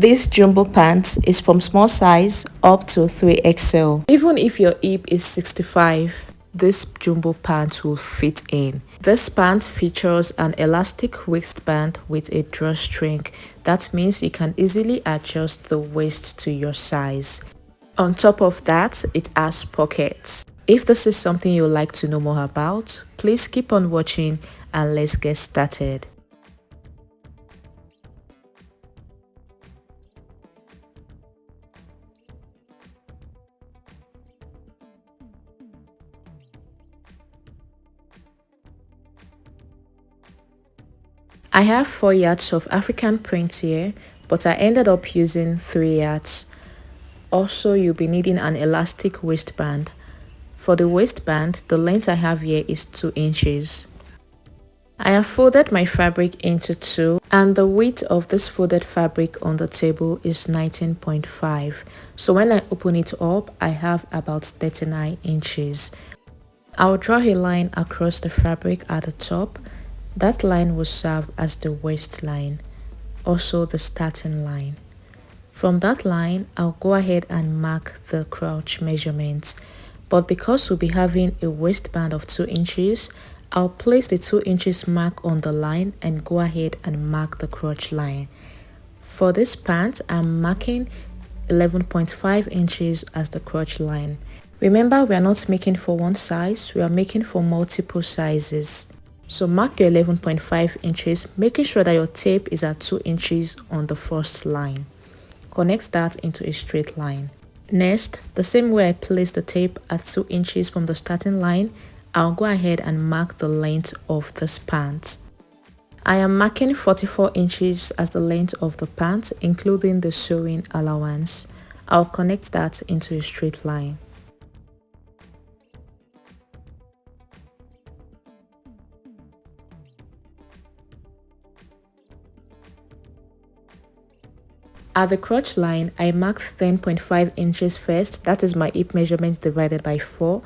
This jumbo pant is from small size up to 3XL. Even if your hip is 65, this jumbo pant will fit in. This pant features an elastic waistband with a drawstring. That means you can easily adjust the waist to your size. On top of that, it has pockets. If this is something you'd like to know more about, please keep on watching and let's get started. I have 4 yards of African print here, but I ended up using 3 yards. Also, you'll be needing an elastic waistband. For the waistband, the length I have here is 2 inches. I have folded my fabric into 2 and the width of this folded fabric on the table is 19.5. So when I open it up, I have about 39 inches. I'll draw a line across the fabric at the top. That line will serve as the waistline, also the starting line. From that line, I'll go ahead and mark the crotch measurements. But because we'll be having a waistband of 2 inches, I'll place the 2 inches mark on the line and go ahead and mark the crotch line. For this pant, I'm marking 11.5 inches as the crotch line. Remember, we are not making for one size, we are making for multiple sizes. So mark your 11.5 inches, making sure that your tape is at 2 inches on the first line. Connect that into a straight line. Next, the same way I place the tape at 2 inches from the starting line, I'll go ahead and mark the length of this pant. I am marking 44 inches as the length of the pant, including the sewing allowance. I'll connect that into a straight line. At the crotch line, I marked 10.5 inches first, that is my hip measurement divided by 4,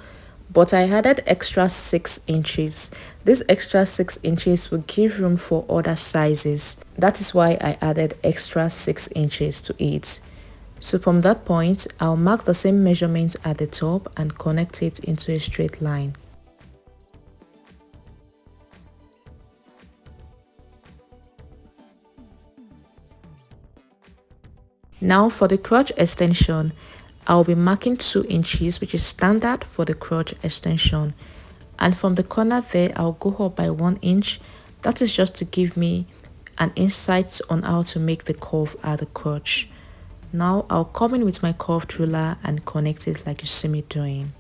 but I added extra 6 inches. This extra 6 inches will give room for other sizes. That is why I added extra 6 inches to it. So from that point, I'll mark the same measurement at the top and connect it into a straight line. Now for the crotch extension, I'll be marking 2 inches, which is standard for the crotch extension. And from the corner there, I'll go up by 1 inch. That is just to give me an insight on how to make the curve at the crotch. Now I'll come in with my curved ruler and connect it like you see me doing.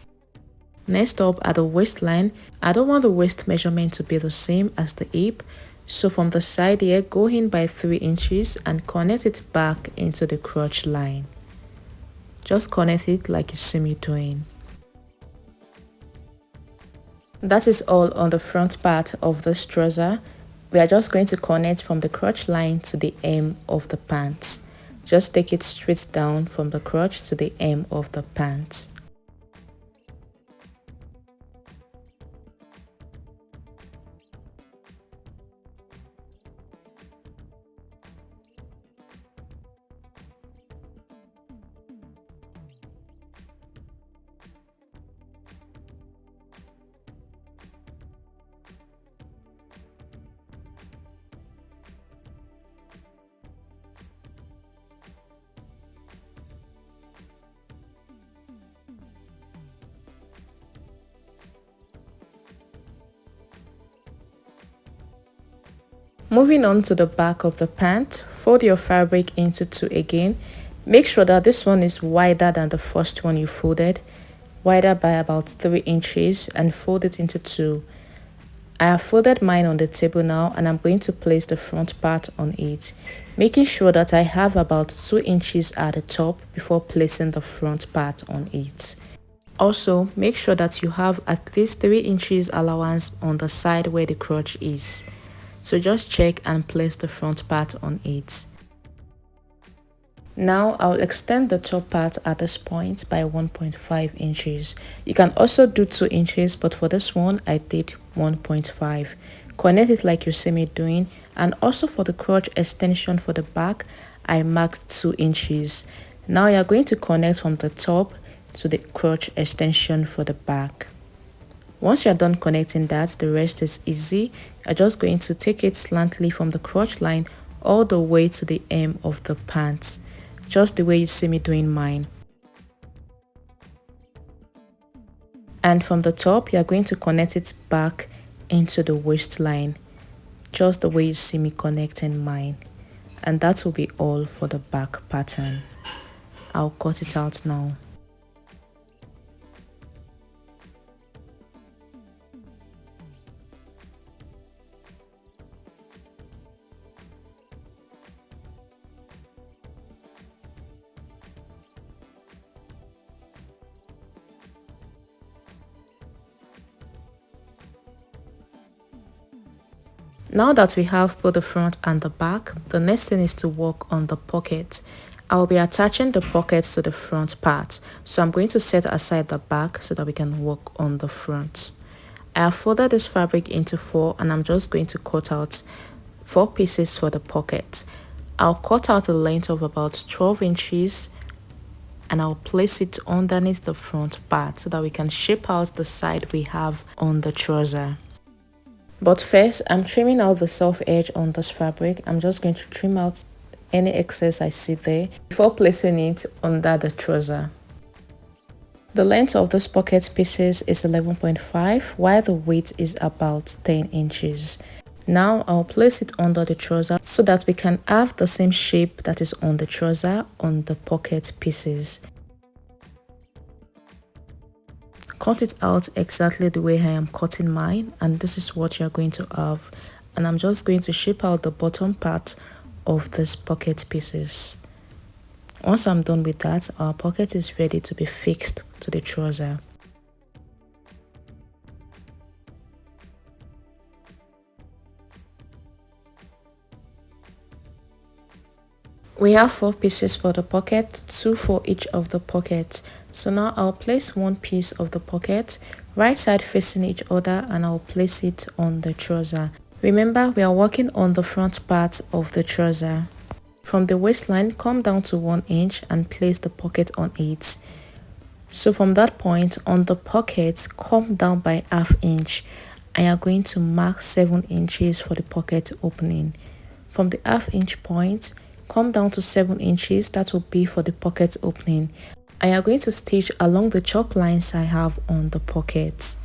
Next up, at the waistline, I don't want the waist measurement to be the same as the hip. So from the side here, go in by 3 inches and connect it back into the crotch line. Just connect it like you see me doing. That is all on the front part of this trouser. We are just going to connect from the crotch line to the hem of the pants. Just take it straight down from the crotch to the hem of the pants. Moving on to the back of the pant, fold your fabric into 2 again. Make sure that this one is wider than the first one you folded, wider by about 3 inches, and fold it into 2. I have folded mine on the table now and I'm going to place the front part on it, making sure that I have about 2 inches at the top before placing the front part on it. Also, make sure that you have at least 3 inches allowance on the side where the crotch is. So just check and place the front part on it. Now I'll extend the top part at this point by 1.5 inches. You can also do 2 inches, but for this one I did 1.5. Connect it like you see me doing. And also for the crotch extension for the back, I marked 2 inches. Now you're going to connect from the top to the crotch extension for the back. Once you're done connecting that, the rest is easy. You're just going to take it slantly from the crotch line all the way to the hem of the pants, just the way you see me doing mine. And from the top, you're going to connect it back into the waistline, just the way you see me connecting mine. And that will be all for the back pattern. I'll cut it out now. Now that we have both the front and the back, the next thing is to work on the pocket. I'll be attaching the pockets to the front part, so I'm going to set aside the back so that we can work on the front. I have folded this fabric into 4 and I'm just going to cut out 4 pieces for the pocket. I'll cut out a length of about 12 inches and I'll place it underneath the front part so that we can shape out the side we have on the trouser. But first, I'm trimming out the self edge on this fabric. I'm just going to trim out any excess I see there before placing it under the trouser. The length of this pocket pieces is 11.5 while the width is about 10 inches. Now I'll place it under the trouser so that we can have the same shape that is on the trouser on the pocket pieces. Cut it out exactly the way I am cutting mine, and this is what you're going to have. And I'm just going to shape out the bottom part of this pocket pieces. Once I'm done with that, our pocket is ready to be fixed to the trouser. We have 4 pieces for the pocket, 2 for each of the pockets. So now I'll place one piece of the pocket, right side facing each other, and I'll place it on the trouser. Remember, we are working on the front part of the trouser. From the waistline, come down to 1 inch and place the pocket on it. So from that point on the pocket, come down by ½ inch and you're going to mark 7 inches for the pocket opening. From the ½ inch point, come down to 7 inches, that will be for the pocket opening. I am going to stitch along the chalk lines I have on the pockets.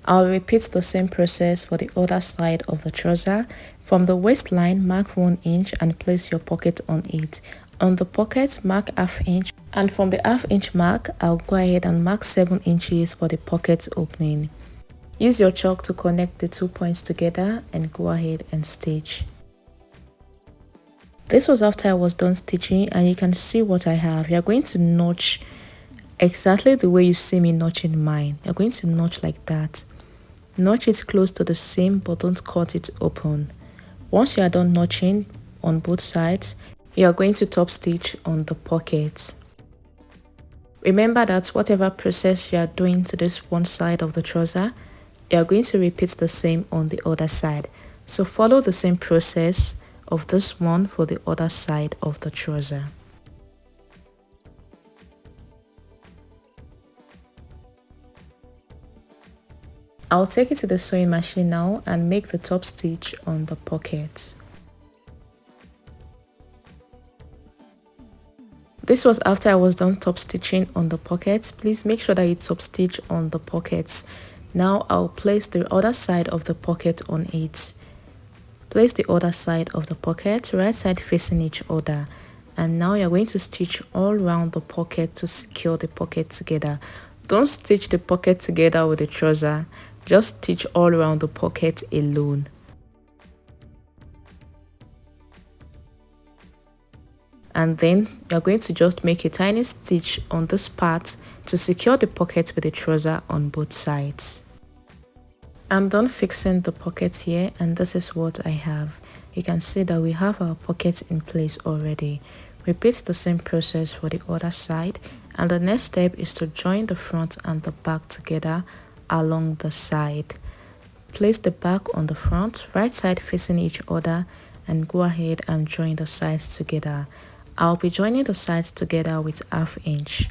I'll repeat the same process for the other side of the trouser. From the waistline, mark 1 inch and place your pocket on it. On the pocket, mark ½ inch, and from the ½ inch mark, I'll go ahead and mark 7 inches for the pocket opening. Use your chalk to connect the 2 points together and go ahead and stitch. This was after I was done stitching, and you can see what I have. You're going to notch exactly the way you see me notching mine. You're going to notch like that. Notch it close to the seam, but don't cut it open. Once you are done notching on both sides, you are going to top stitch on the pocket. Remember that whatever process you are doing to this one side of the trouser, you are going to repeat the same on the other side. So follow the same process of this one for the other side of the trouser. I'll take it to the sewing machine now and make the top stitch on the pocket. This was after I was done top stitching on the pockets. Please make sure that you top stitch on the pockets. Now I'll place the other side of the pocket on it. Place the other side of the pocket, right side facing each other. And now you're going to stitch all around the pocket to secure the pocket together. Don't stitch the pocket together with the trouser. Just stitch all around the pocket alone. And then you're going to just make a tiny stitch on this part to secure the pocket with the trouser on both sides. I'm done fixing the pocket here, and this is what I have. You can see that we have our pocket in place already. Repeat the same process for the other side, and the next step is to join the front and the back together along the side. Place the back on the front, right side facing each other, and go ahead and join the sides together. I'll be joining the sides together with 1/2 inch.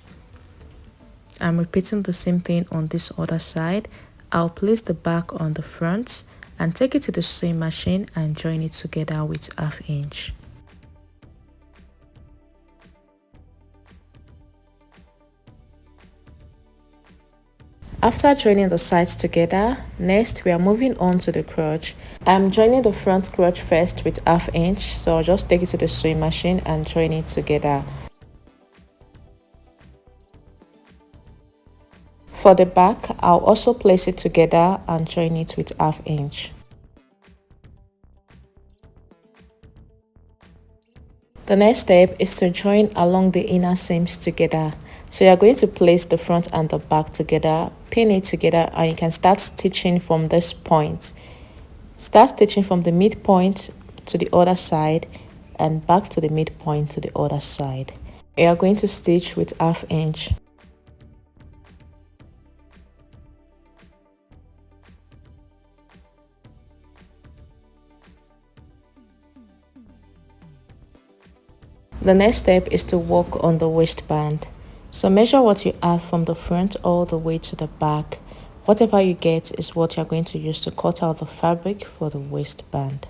I'm repeating the same thing on this other side. I'll place the back on the front and take it to the sewing machine and join it together with 1/2 inch. After joining the sides together, next we are moving on to the crotch. I'm joining the front crotch first with 1/2 inch, so I'll just take it to the sewing machine and join it together. For the back, I'll also place it together and join it with 1/2 inch. The next step is to join along the inner seams together. So you're going to place the front and the back together, pin it together, and you can start stitching from this point. Start stitching from the midpoint to the other side and back to the midpoint to the other side. You are going to stitch with 1/2 inch. The next step is to work on the waistband. So measure what you have from the front all the way to the back. Whatever you get is what you're going to use to cut out the fabric for the waistband.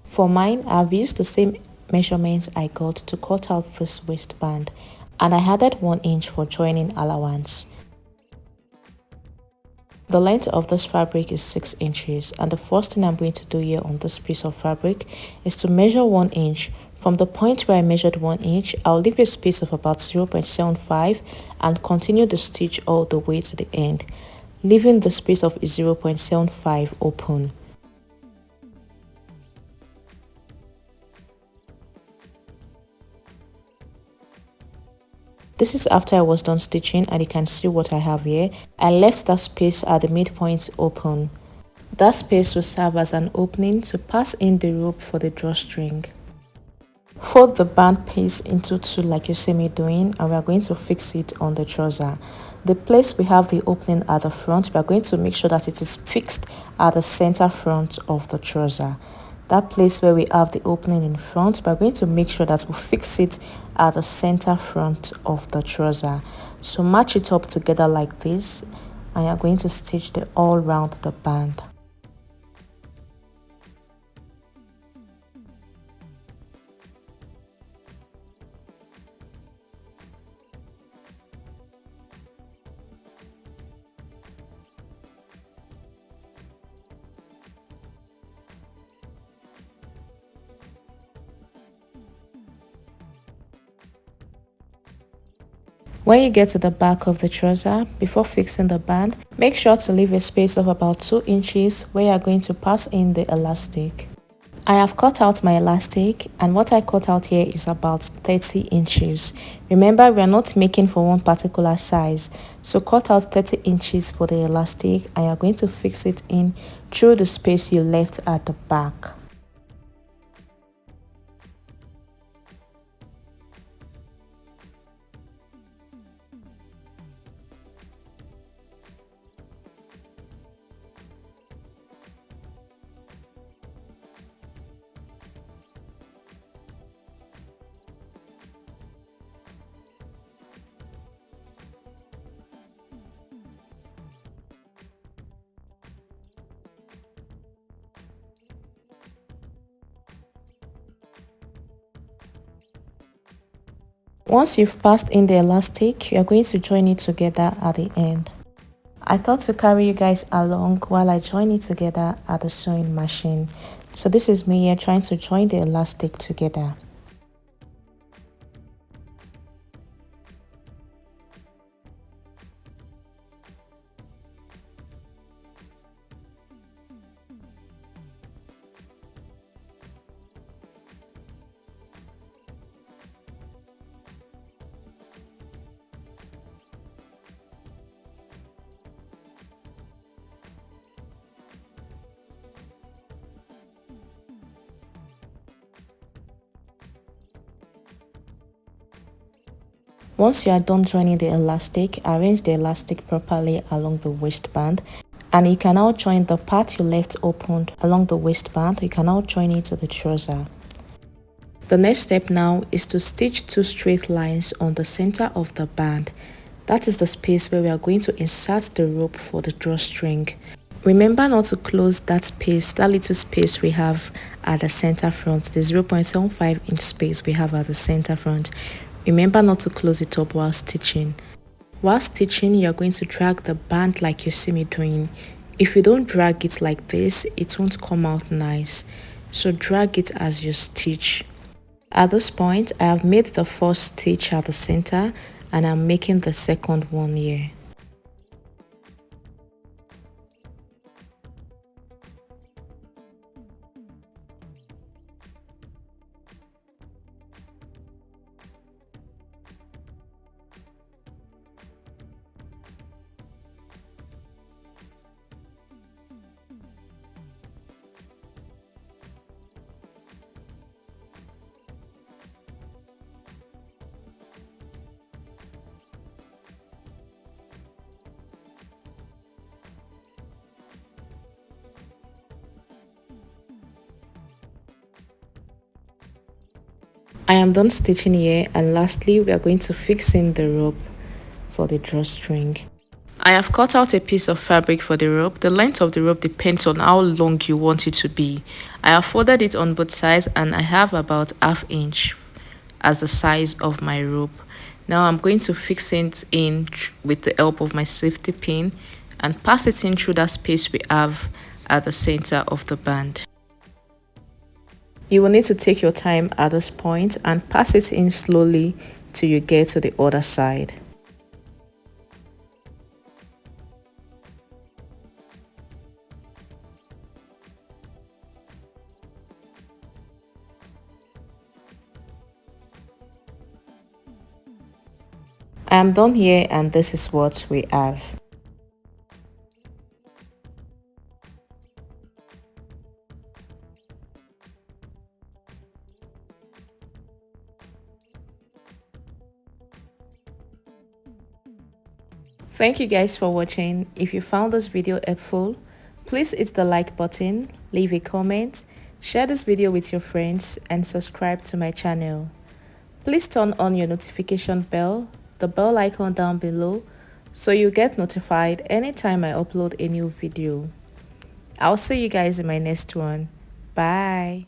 For mine, I've used the same measurements I got to cut out this waistband, and I added 1 inch for joining allowance. The length of this fabric is 6 inches, and the first thing I'm going to do here on this piece of fabric is to measure 1 inch. From the point where I measured 1 inch, I'll leave a space of about 0.75 and continue the stitch all the way to the end, leaving the space of 0.75 open. This is after I was done stitching, and you can see what I have here. I left that space at the midpoint open. That space will serve as an opening to pass in the rope for the drawstring. Fold the band piece into 2 like you see me doing, and we are going to fix it on the trouser. The place we have the opening at the front, we are going to make sure that it is fixed at the center front of the trouser. That place where we have the opening in front, we are going to make sure that we fix it at the center front of the trouser. So match it up together like this, and you are going to stitch all round the band. When you get to the back of the trouser, before fixing the band, make sure to leave a space of about 2 inches where you are going to pass in the elastic. I have cut out my elastic, and what I cut out here is about 30 inches. Remember, we are not making for one particular size, so cut out 30 inches for the elastic, and you are going to fix it in through the space you left at the back. Once you've passed in the elastic, you are going to join it together at the end. I thought to carry you guys along while I join it together at the sewing machine. So this is me here trying to join the elastic together. Once you are done joining the elastic, arrange the elastic properly along the waistband And you can now join the part you left opened along the waistband. You can now join it to the trouser. The next step now is to stitch 2 straight lines on the center of the band. That is the space where we are going to insert the rope for the drawstring. Remember not to close that space, that little space we have at the center front, the 0.75 inch space we have at the center front. Remember not to close it up while stitching. While stitching, you're going to drag the band like you see me doing. If you don't drag it like this, it won't come out nice. So drag it as you stitch. At this point, I have made the first stitch at the center and I'm making the second one here. I am done stitching here, and lastly we are going to fix in the rope for the drawstring. I have cut out a piece of fabric for the rope. The length of the rope depends on how long you want it to be. I have folded it on both sides and I have about ½ inch as the size of my rope. Now I'm going to fix it in with the help of my safety pin and pass it in through that space we have at the center of the band. You will need to take your time at this point and pass it in slowly till you get to the other side. I am done here and this is what we have. Thank you guys for watching. If you found this video helpful, please hit the like button, leave a comment, share this video with your friends and subscribe to my channel. Please turn on your notification bell, the bell icon down below, so you get notified anytime I upload a new video. I'll see you guys in my next one. Bye.